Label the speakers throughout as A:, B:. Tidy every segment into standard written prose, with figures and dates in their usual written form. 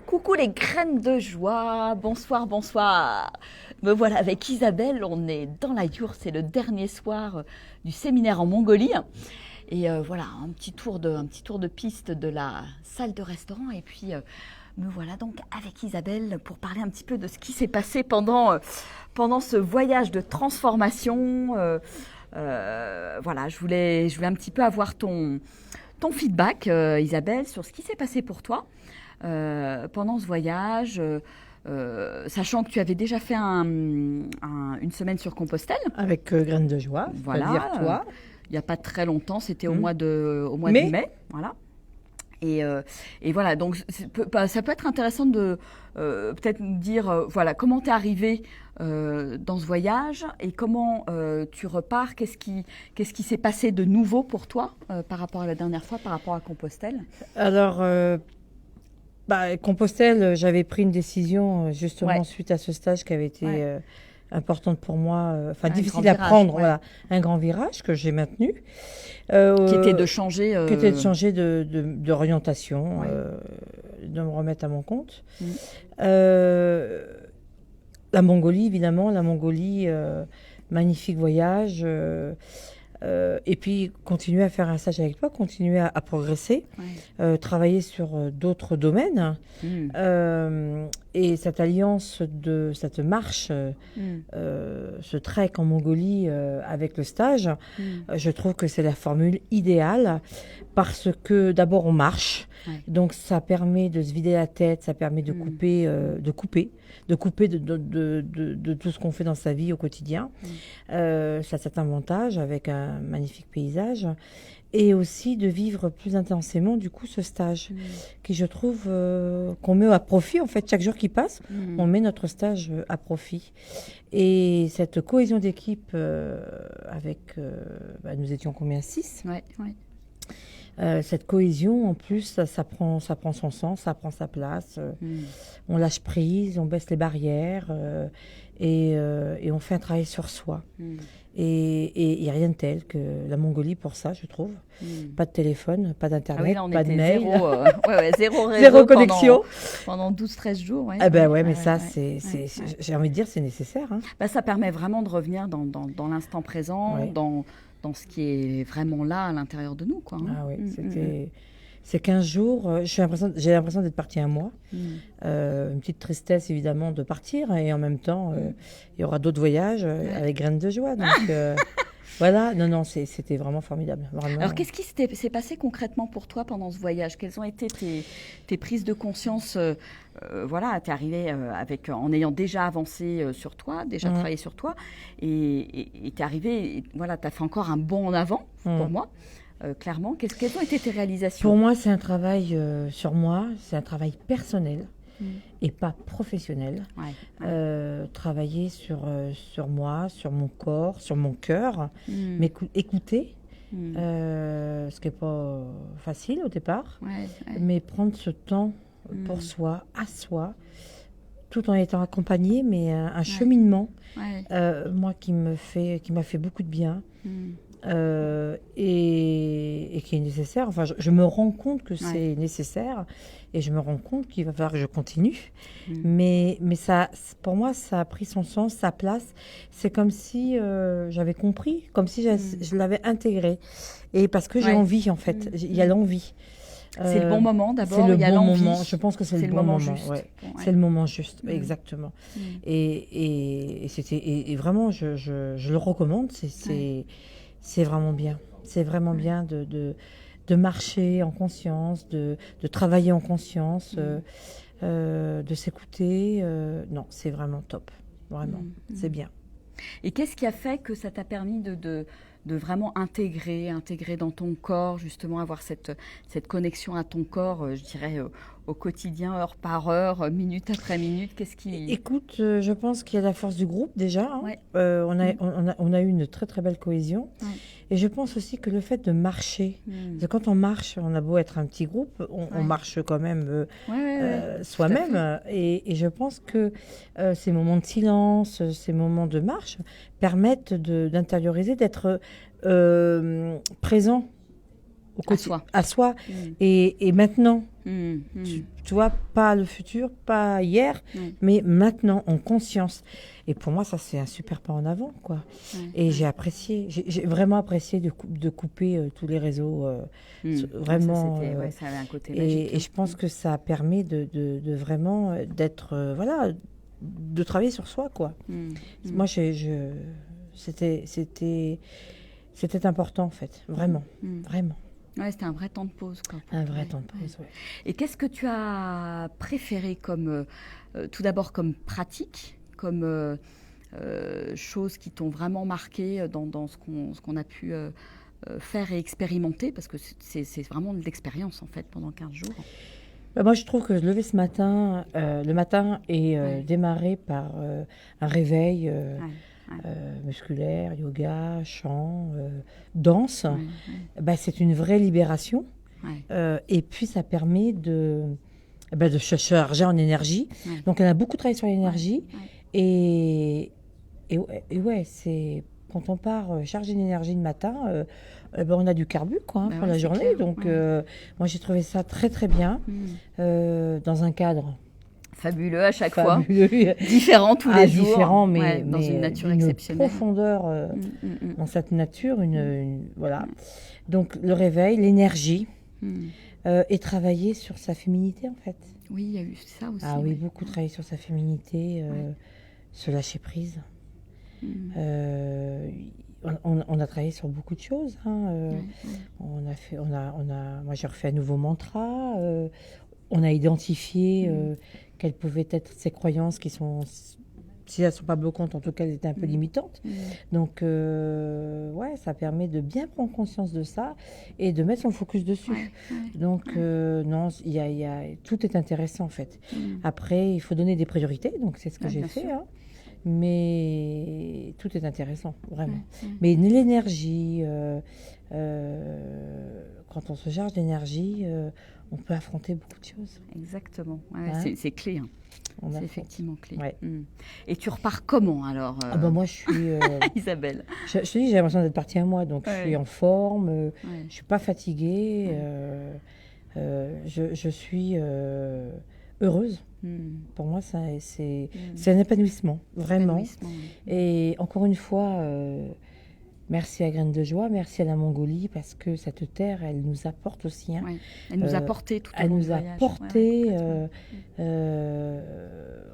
A: Coucou les graines de joie, bonsoir, bonsoir. Me voilà avec Isabelle, on est dans la Yourte, c'est le dernier soir du séminaire en Mongolie. Et voilà, un petit tour de piste de la salle de restaurant. Et puis me voilà donc avec Isabelle pour parler un petit peu de ce qui s'est passé pendant ce voyage de transformation. Voilà, je voulais un petit peu avoir ton feedback, Isabelle, sur ce qui s'est passé pour toi pendant ce voyage, sachant que tu avais déjà fait une semaine sur Compostelle.
B: Avec Graines de joie,
A: Voilà,
B: c'est-à-dire toi.
A: Il n'y a pas très longtemps, c'était au
B: Mmh.
A: mois de mai. Voilà. Et voilà, donc ça peut être intéressant de peut-être nous dire voilà, comment tu es arrivé dans ce voyage et comment tu repars, qu'est-ce qui s'est passé de nouveau pour toi par rapport à la dernière fois, par rapport à Compostelle.
B: Alors, Compostelle, j'avais pris une décision justement
A: Ouais.
B: suite à ce stage qui avait été
A: Ouais.
B: importante pour moi,
A: Un
B: difficile
A: grand
B: à
A: virage,
B: prendre,
A: ouais.
B: voilà, un grand virage que j'ai maintenu.
A: Qui était de changer.
B: Qui était de changer d'orientation,
A: Ouais.
B: de me remettre à mon compte.
A: Mm.
B: La Mongolie, évidemment, magnifique voyage. Et puis continuer à faire un stage avec toi, continuer à progresser,
A: Ouais.
B: travailler sur d'autres domaines.
A: Mm.
B: Et cette alliance, cette marche, ce trek en Mongolie avec le stage,
A: Mm.
B: je trouve que c'est la formule idéale parce que d'abord on marche,
A: Ouais.
B: donc ça permet de se vider la tête, ça permet de
A: Mm.
B: couper, de tout ce qu'on fait dans sa vie au quotidien. Ça a cet avantage avec un magnifique paysage et aussi de vivre plus intensément du coup ce stage qui je trouve qu'on met à profit en fait chaque jour qui passe.
A: Mm.
B: On met notre stage à profit. Et cette cohésion d'équipe nous étions combien? 6.
A: Ouais, ouais.
B: Cette cohésion, en plus, ça prend son sens, ça prend sa place.
A: Mm.
B: On lâche prise, on baisse les barrières et on fait un travail sur soi.
A: Mm.
B: Et il n'y a rien de tel que la Mongolie pour ça, je trouve.
A: Mm.
B: Pas de téléphone, pas
A: Ah oui,
B: d'internet,
A: là, on
B: pas de
A: était
B: mail.
A: zéro réseau
B: Zéro connexion.
A: pendant 12-13 jours. Ouais,
B: Ah ben ouais,
A: ouais,
B: mais
A: ouais,
B: ça,
A: ouais, ouais.
B: j'ai envie de dire, c'est nécessaire. Hein.
A: Bah, ça permet vraiment de revenir dans l'instant présent,
B: Ouais.
A: dans ce qui est vraiment là à l'intérieur de nous, quoi. Hein.
B: Ah oui,
A: Mm.
B: c'est 15 jours. J'ai l'impression d'être partie un mois.
A: Mm.
B: Une petite tristesse évidemment de partir et en même temps, il y aura d'autres voyages avec Graines de joie. Donc voilà, non, c'était vraiment formidable. Vraiment.
A: Alors, qu'est-ce qui s'est passé concrètement pour toi pendant ce voyage? Quelles ont été tes prises de conscience? Voilà, tu es arrivé en ayant déjà avancé sur toi, déjà travaillé sur toi, et tu es arrivé, voilà, tu as fait encore un bond en avant pour moi. Clairement, quelles ont été tes réalisations?
B: Pour moi, c'est un travail sur moi, c'est un travail personnel et pas professionnel.
A: Ouais.
B: Travailler sur moi, sur mon corps, sur mon cœur, écouter, ce qui n'est pas facile au départ, mais prendre ce temps pour soi, à soi, tout en étant accompagné, mais un cheminement, moi qui m'a fait beaucoup de bien. Et qui est nécessaire. Enfin, je me rends compte que c'est nécessaire et je me rends compte qu'il va falloir que je continue. Mais ça, pour moi, ça a pris son sens, sa place. C'est comme si j'avais compris, comme si je l'avais intégré. Et parce que j'ai envie, en fait. Il y a l'envie.
A: C'est le bon moment d'abord,
B: c'est le
A: il y a
B: bon
A: l'envie.
B: moment. Je pense que c'est le bon moment.
A: Juste.
B: Ouais. C'est le moment juste, exactement. Et vraiment, je le recommande. C'est vraiment bien. C'est vraiment bien de marcher en conscience, de travailler en conscience, de s'écouter. Non, c'est vraiment top. Vraiment, c'est bien.
A: Et qu'est-ce qui a fait que ça t'a permis de vraiment intégrer dans ton corps, justement avoir cette connexion à ton corps, je dirais, au quotidien, heure par heure, minute après minute? Qu'est-ce qui...
B: Écoute, je pense qu'il y a la force du groupe déjà. Hein.
A: Ouais.
B: On a eu une très très belle cohésion. Ouais. Et je pense aussi que le fait de marcher, parce que quand on marche, on a beau être un petit groupe, on marche quand même soi-même. Et je pense que ces moments de silence, ces moments de marche permettent d'intérioriser, d'être présent
A: à soi.
B: Et maintenant. Tu vois, pas le futur, pas hier, mais maintenant, en conscience. Et pour moi, ça, c'est un super pas en avant, quoi. Et j'ai apprécié, j'ai vraiment apprécié de couper tous les réseaux. Vraiment.
A: Ça avait un côté magique.
B: Et je pense que ça permet de vraiment d'être, voilà, de travailler sur soi, quoi. Moi, c'était important, en fait. Vraiment, vraiment.
A: Ouais, c'était un vrai temps de pause, quoi.
B: Un vrai temps de pause, ouais.
A: Et qu'est-ce que tu as préféré comme, tout d'abord comme pratique, comme choses qui t'ont vraiment marqué dans ce qu'on a pu faire et expérimenter, parce que c'est vraiment de l'expérience, en fait, pendant 15 jours.
B: Moi, je trouve que lever ce matin, le matin et démarrer par un réveil musculaire, yoga, chant, danse, c'est une vraie libération. Et puis, ça permet de se charger en énergie. Donc, on a beaucoup travaillé sur l'énergie. Et ouais, c'est quand on part charger d'énergie le matin, on a du carbu pour la journée. Clair. Donc, moi, j'ai trouvé ça très, très bien dans un cadre
A: fabuleux à chaque fois, différent tous les jours,
B: différent, mais
A: dans une nature exceptionnelle,
B: profondeur dans cette nature, voilà. Donc le réveil, l'énergie, et travailler sur sa féminité en fait.
A: Oui, il y a eu ça aussi.
B: Ah oui, beaucoup travailler sur sa féminité, se lâcher prise. On a travaillé sur beaucoup de choses. Moi, j'ai refait un nouveau mantra. On a identifié quelles pouvaient être ces croyances qui sont, si elles ne sont pas bloquantes, en tout cas, elles étaient un peu limitantes. Donc, ça permet de bien prendre conscience de ça et de mettre son focus dessus. Donc, non, tout est intéressant, en fait. Après, il faut donner des priorités, donc c'est ce que j'ai fait. Mais tout est intéressant, vraiment. Mais l'énergie, quand on se charge d'énergie, on peut affronter beaucoup de choses.
A: Exactement, c'est clé. C'est effectivement clé. Et tu repars comment alors
B: moi, je suis...
A: Isabelle.
B: Je te dis, j'ai l'impression d'être partie à moi, donc je suis en forme, je ne suis pas fatiguée, je suis heureuse. Pour moi, c'est un épanouissement, vraiment. Et encore une fois, merci à Graines de Joie, merci à la Mongolie, parce que cette terre, elle nous apporte aussi.
A: Elle nous a porté tout au long du voyage.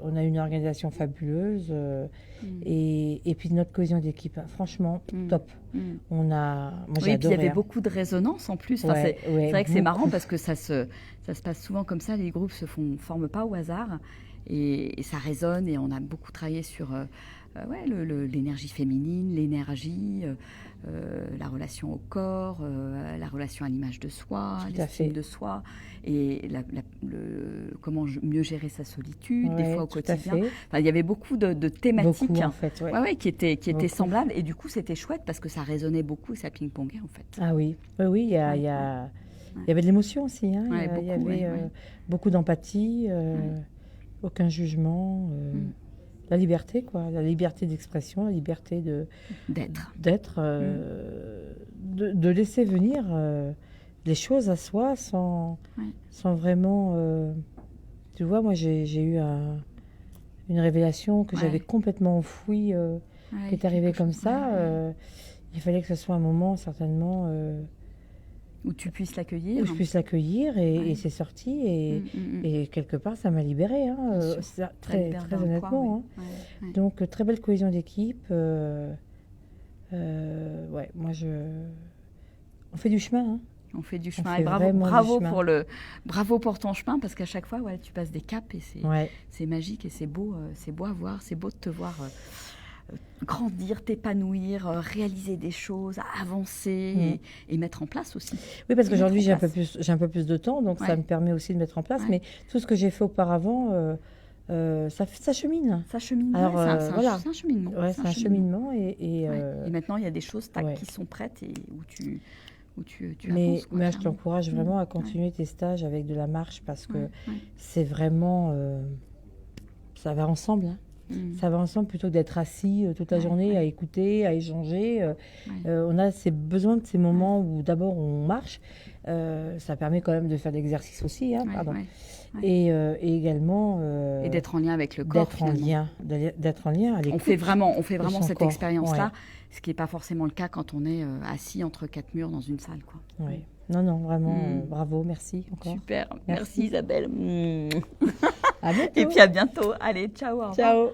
B: On a une organisation fabuleuse et puis notre cohésion d'équipe, franchement, top. Moi, j'ai adoré.
A: Et puis il y avait beaucoup de résonance en plus. C'est vrai que c'est marrant parce que ça se passe souvent comme ça. Les groupes forment pas au hasard et ça résonne. Et on a beaucoup travaillé sur l'énergie féminine, l'énergie, la relation au corps, la relation à l'image de soi, l'estime de soi, et comment mieux gérer sa solitude, des fois au quotidien. Il y avait beaucoup de thématiques qui étaient semblables, et du coup c'était chouette parce que ça résonnait beaucoup et ça ping-pongait en fait.
B: Ah oui, il y avait de l'émotion aussi, il y avait beaucoup d'empathie, aucun jugement. La liberté, la liberté d'expression, la liberté d'être, de laisser venir les choses à soi sans vraiment... Tu vois, moi, j'ai eu une révélation que j'avais complètement enfouie, qui est arrivée comme ça. Il fallait que ce soit un moment, certainement...
A: où tu puisses l'accueillir.
B: Où je puisse l'accueillir et c'est sorti et quelque part ça m'a libérée, très honnêtement. Donc très belle cohésion d'équipe. Moi on fait du chemin.
A: On fait du chemin et bravo pour ton chemin parce qu'à chaque fois tu passes des caps et c'est magique et c'est beau à voir, c'est beau de te voir. Grandir, t'épanouir, réaliser des choses, avancer et mettre en place aussi.
B: Oui, parce qu'aujourd'hui j'ai un peu plus de temps, donc ça me permet aussi de mettre en place. Mais tout ce que j'ai fait auparavant, ça chemine.
A: Ça chemine.
B: Alors,
A: c'est un cheminement.
B: C'est un cheminement
A: et maintenant il y a des choses qui sont prêtes et où tu
B: avances. Mais je t'encourage vraiment à continuer tes stages avec de la marche parce que c'est vraiment ça va ensemble. Ça va ensemble plutôt que d'être assis toute la journée à écouter, à échanger. On a besoin de ces moments où d'abord on marche. Ça permet quand même de faire de l'exercice aussi. Hein, pardon. Et également
A: et d'être en lien avec le corps.
B: D'être en lien.
A: On fait vraiment cette expérience-là, ce qui n'est pas forcément le cas quand on est assis entre quatre murs dans une salle, quoi.
B: Oui. Non, vraiment, bravo, merci encore.
A: Super, merci Isabelle.
B: À bientôt.
A: Et puis à bientôt. Allez, ciao.
B: Ciao.